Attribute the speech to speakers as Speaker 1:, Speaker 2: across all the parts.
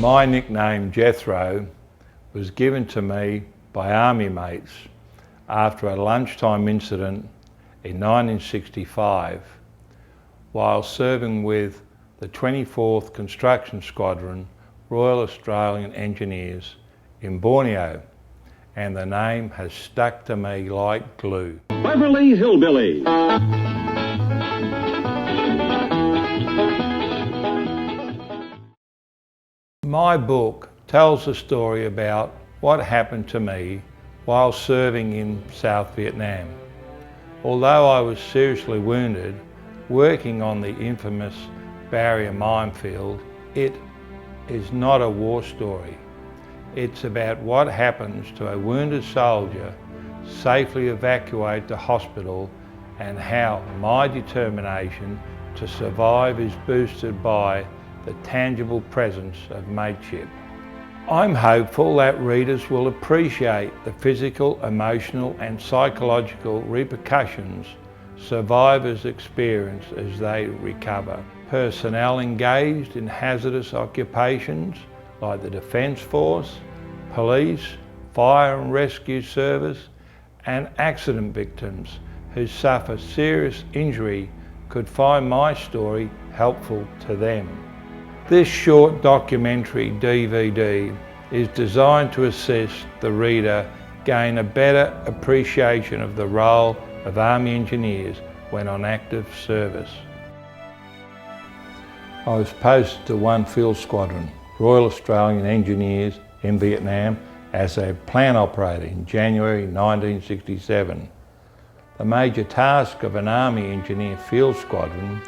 Speaker 1: My nickname Jethro was given to me by army mates after a lunchtime incident in 1965 while serving with the 24th Construction Squadron Royal Australian Engineers in Borneo, and the name has stuck to me like glue.
Speaker 2: Beverly Hillbilly.
Speaker 1: My book tells the story about what happened to me while serving in South Vietnam. Although I was seriously wounded, working on the infamous barrier minefield, it is not a war story. It's about what happens to a wounded soldier safely evacuated to hospital and how my determination to survive is boosted by the tangible presence of mateship. I'm hopeful that readers will appreciate the physical, emotional and psychological repercussions survivors experience as they recover. Personnel engaged in hazardous occupations like the Defence Force, police, fire and rescue service and accident victims who suffer serious injury could find my story helpful to them. This short documentary DVD is designed to assist the reader gain a better appreciation of the role of Army engineers when on active service. I was posted to 1 Field Squadron, Royal Australian Engineers in Vietnam as a plant operator in January 1967. The major task of an Army Engineer Field Squadron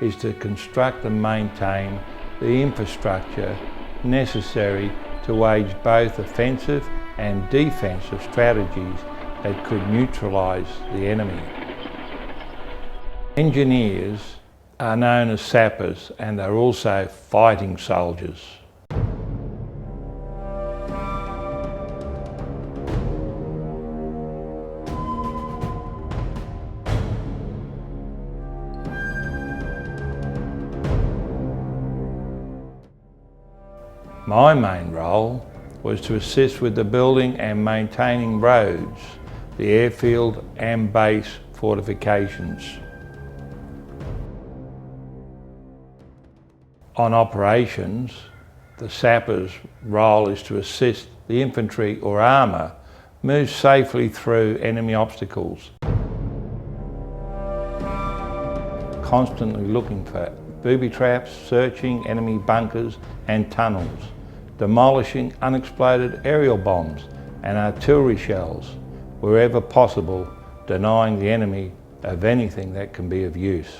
Speaker 1: is to construct and maintain the infrastructure necessary to wage both offensive and defensive strategies that could neutralise the enemy. Engineers are known as sappers and are also fighting soldiers. My main role was to assist with the building and maintaining roads, the airfield and base fortifications. On operations, the sapper's role is to assist the infantry or armour move safely through enemy obstacles, constantly looking for booby traps, searching enemy bunkers and tunnels, demolishing unexploded aerial bombs and artillery shells wherever possible, denying the enemy of anything that can be of use.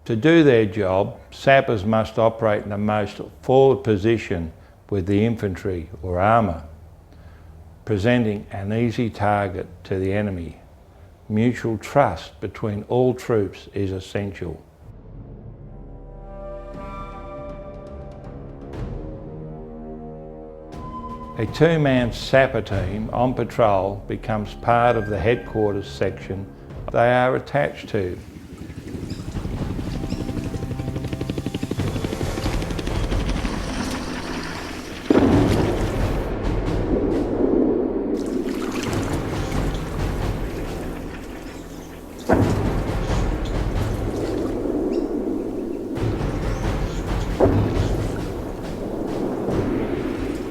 Speaker 1: To do their job, sappers must operate in the most forward position with the infantry or armour, presenting an easy target to the enemy. Mutual trust between all troops is essential. A 2-man sapper team on patrol becomes part of the headquarters section they are attached to.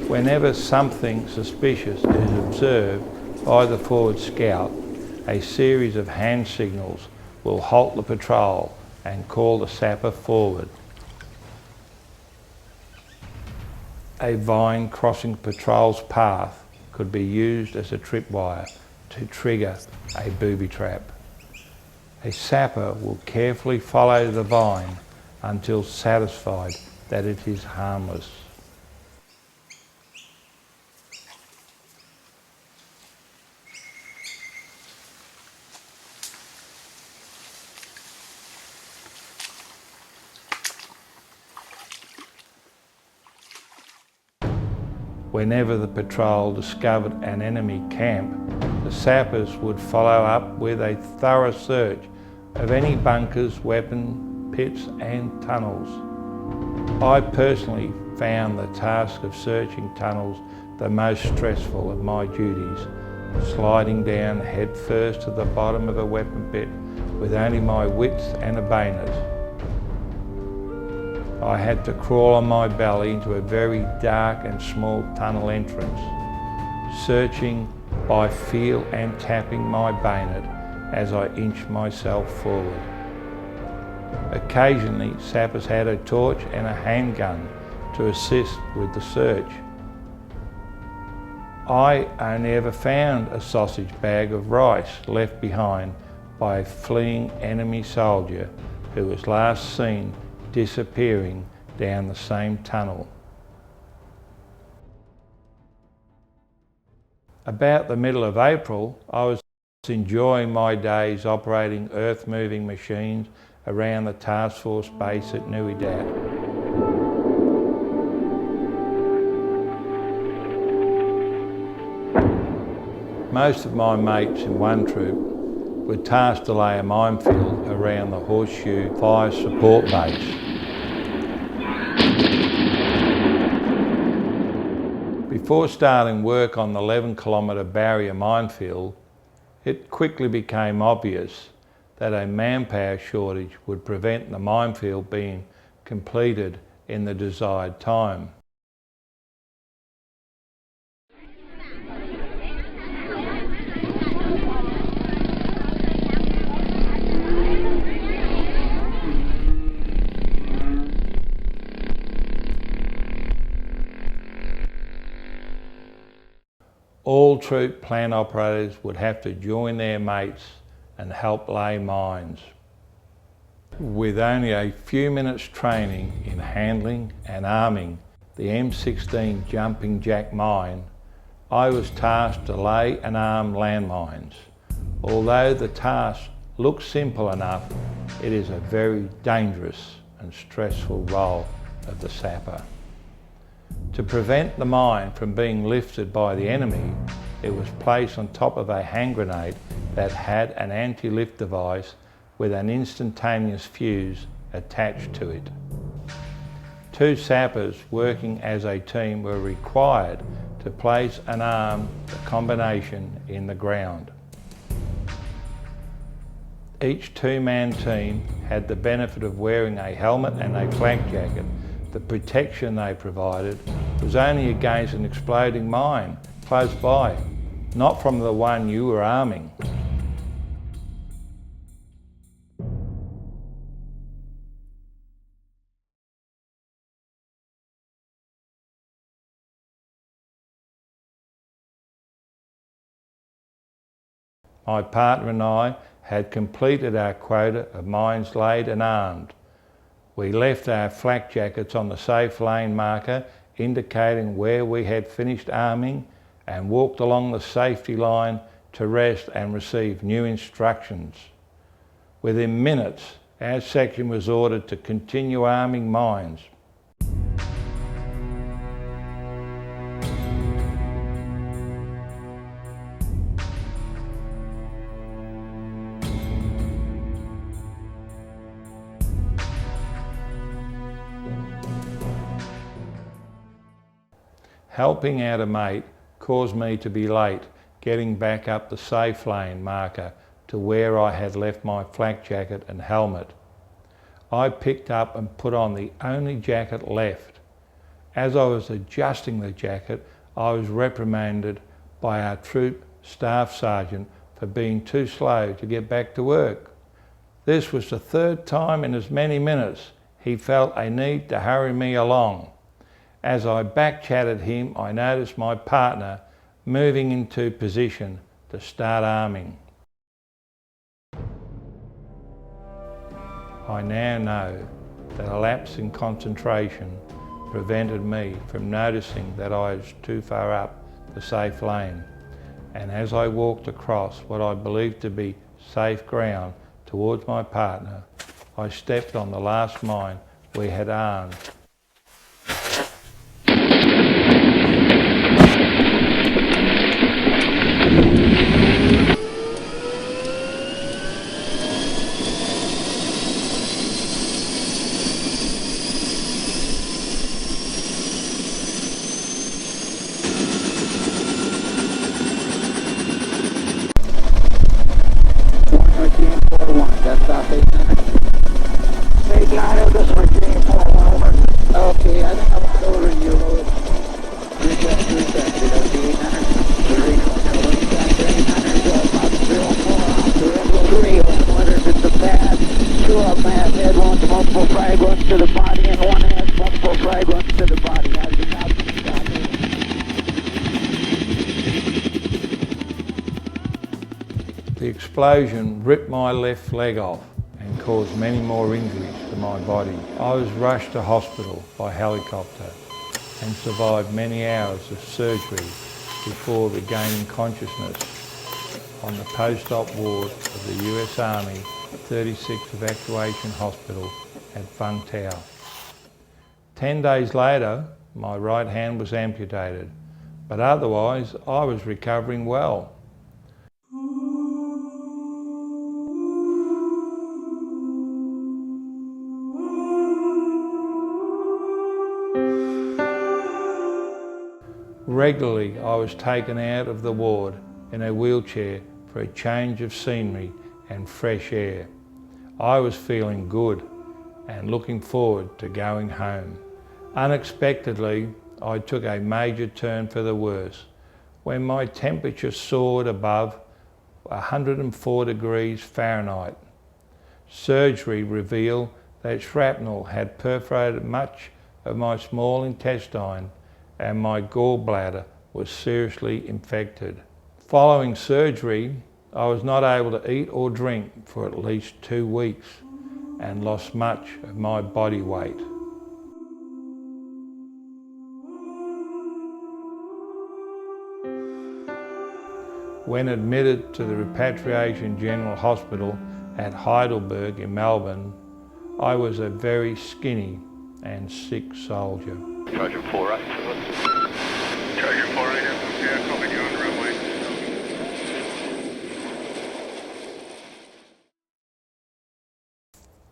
Speaker 1: Whenever something suspicious is observed by the forward scout, a series of hand signals will halt the patrol and call the sapper forward. A vine crossing patrol's path could be used as a tripwire to trigger a booby trap. A sapper will carefully follow the vine until satisfied that it is harmless. Whenever the patrol discovered an enemy camp, the sappers would follow up with a thorough search of any bunkers, weapon pits and tunnels. I personally found the task of searching tunnels the most stressful of my duties, sliding down head first to the bottom of a weapon pit with only my wits and a bayonet. I had to crawl on my belly into a very dark and small tunnel entrance, searching by feel and tapping my bayonet as I inched myself forward. Occasionally, sappers had a torch and a handgun to assist with the search. I only ever found a sausage bag of rice left behind by a fleeing enemy soldier who was last seen disappearing down the same tunnel. About the middle of April, I was enjoying my days operating earth-moving machines around the task force base at Nui. Most of my mates in one troop were tasked to lay a minefield around the Horseshoe Fire Support Base. Before starting work on the 11-kilometre barrier minefield, it quickly became obvious that a manpower shortage would prevent the minefield being completed in the desired time. All troop plant operators would have to join their mates and help lay mines. With only a few minutes training in handling and arming the M16 jumping jack mine, I was tasked to lay and arm landmines. Although the task looks simple enough, it is a very dangerous and stressful role of the sapper. To prevent the mine from being lifted by the enemy, it was placed on top of a hand grenade that had an anti-lift device with an instantaneous fuse attached to it. 2 sappers working as a team were required to place and arm the combination in the ground. Each 2-man team had the benefit of wearing a helmet and a flak jacket. The protection they provided was only against an exploding mine close by, not from the one you were arming. My partner and I had completed our quota of mines laid and armed. We left our flak jackets on the safe lane marker indicating where we had finished arming and walked along the safety line to rest and receive new instructions. Within minutes, our section was ordered to continue arming mines. Helping out a mate caused me to be late getting back up the safe lane marker to where I had left my flak jacket and helmet. I picked up and put on the only jacket left. As I was adjusting the jacket, I was reprimanded by our troop staff sergeant for being too slow to get back to work. This was the 3rd time in as many minutes he felt a need to hurry me along. As I back-chatted him, I noticed my partner moving into position to start arming. I now know that a lapse in concentration prevented me from noticing that I was too far up the safe lane, and as I walked across what I believed to be safe ground towards my partner, I stepped on the last mine we had armed.
Speaker 3: flag runs to the body. How does it not stop here?
Speaker 1: The explosion ripped my left leg off and caused many more injuries to my body. I was rushed to hospital by helicopter and survived many hours of surgery before regaining consciousness on the post-op ward of the US Army 36th Evacuation Hospital at Vung Tau. 10 days later, my right hand was amputated, but otherwise I was recovering well. Regularly, I was taken out of the ward in a wheelchair for a change of scenery and fresh air. I was feeling good and looking forward to going home. Unexpectedly, I took a major turn for the worse when my temperature soared above 104 degrees Fahrenheit. Surgery revealed that shrapnel had perforated much of my small intestine and my gallbladder was seriously infected. Following surgery, I was not able to eat or drink for at least 2 weeks and lost much of my body weight. When admitted to the Repatriation General Hospital at Heidelberg in Melbourne, I was a very skinny and sick soldier.
Speaker 4: Charger 4-8 to us. Charger 4-8, yeah, copy you on the runway.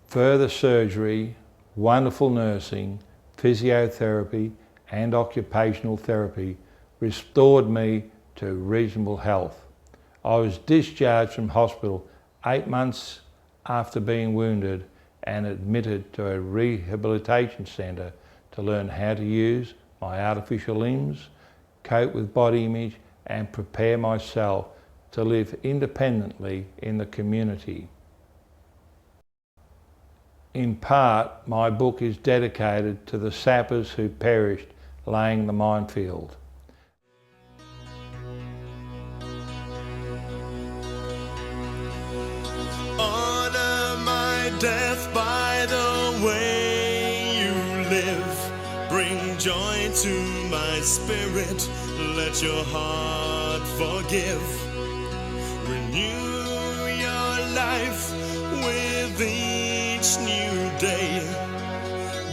Speaker 1: Further surgery, wonderful nursing, physiotherapy and occupational therapy restored me to reasonable health. I was discharged from hospital 8 months after being wounded and admitted to a rehabilitation centre to learn how to use my artificial limbs, cope with body image and prepare myself to live independently in the community. In part, my book is dedicated to the sappers who perished laying the minefield.
Speaker 5: Honor my death by the way you live. Bring joy to my spirit. Let your heart forgive. Renew your life with each new day.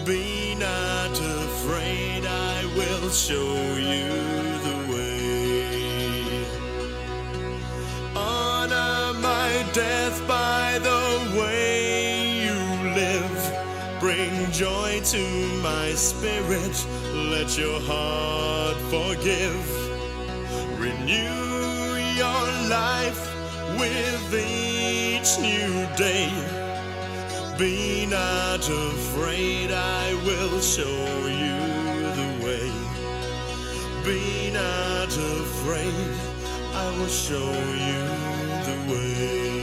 Speaker 5: Be not afraid, I will show you the way. Honor my death by the way you live. Bring joy to my spirit. Let your heart forgive. Renew your life with each new day. Be not afraid, I will show you the way. Be not afraid, I will show you the way.